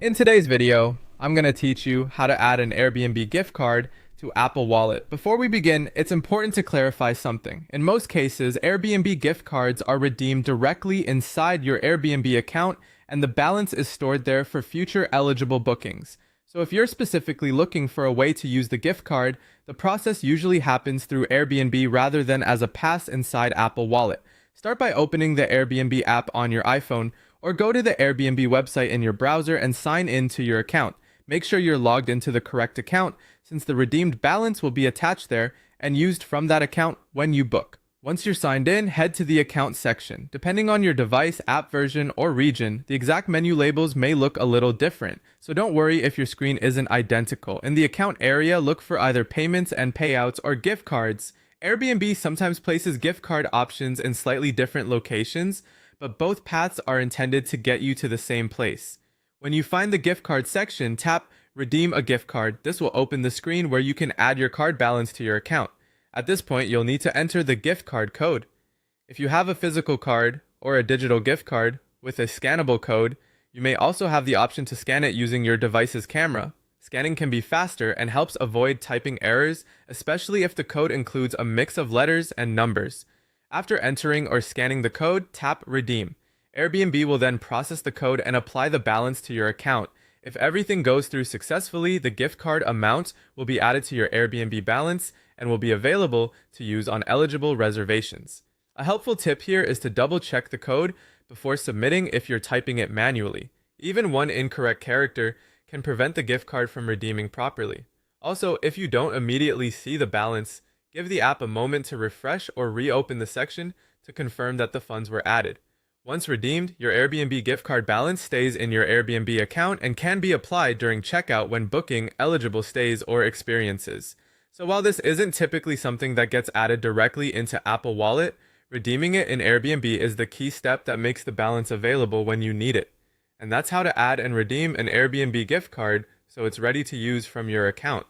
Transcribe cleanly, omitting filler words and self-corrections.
In today's video, I'm going to teach you how to add an Airbnb gift card to Apple Wallet. Before we begin, it's important to clarify something. In most cases, Airbnb gift cards are redeemed directly inside your Airbnb account, and the balance is stored there for future eligible bookings. So if you're specifically looking for a way to use the gift card, the process usually happens through Airbnb rather than as a pass inside Apple Wallet. Start by opening the Airbnb app on your iPhone, or go to the Airbnb website in your browser and sign in to your account. Make sure you're logged into the correct account, since the redeemed balance will be attached there and used from that account when you book. Once you're signed in, head to the account section. Depending on your device, app version, or region, the exact menu labels may look a little different, so don't worry if your screen isn't identical. In the account area, look for either payments and payouts or gift cards. Airbnb sometimes places gift card options in slightly different locations, but both paths are intended to get you to the same place. When you find the gift card section, tap Redeem a Gift Card. This will open the screen where you can add your card balance to your account. At this point, you'll need to enter the gift card code. If you have a physical card or a digital gift card with a scannable code, you may also have the option to scan it using your device's camera. Scanning can be faster and helps avoid typing errors, especially if the code includes a mix of letters and numbers. After entering or scanning the code, tap Redeem. Airbnb will then process the code and apply the balance to your account. If everything goes through successfully, the gift card amount will be added to your Airbnb balance and will be available to use on eligible reservations. A helpful tip here is to double check the code before submitting if you're typing it manually. Even one incorrect character can prevent the gift card from redeeming properly. Also, if you don't immediately see the balance, give the app a moment to refresh or reopen the section to confirm that the funds were added. Once redeemed, your Airbnb gift card balance stays in your Airbnb account and can be applied during checkout when booking eligible stays or experiences. So while this isn't typically something that gets added directly into Apple Wallet, redeeming it in Airbnb is the key step that makes the balance available when you need it. And that's how to add and redeem an Airbnb gift card so it's ready to use from your account.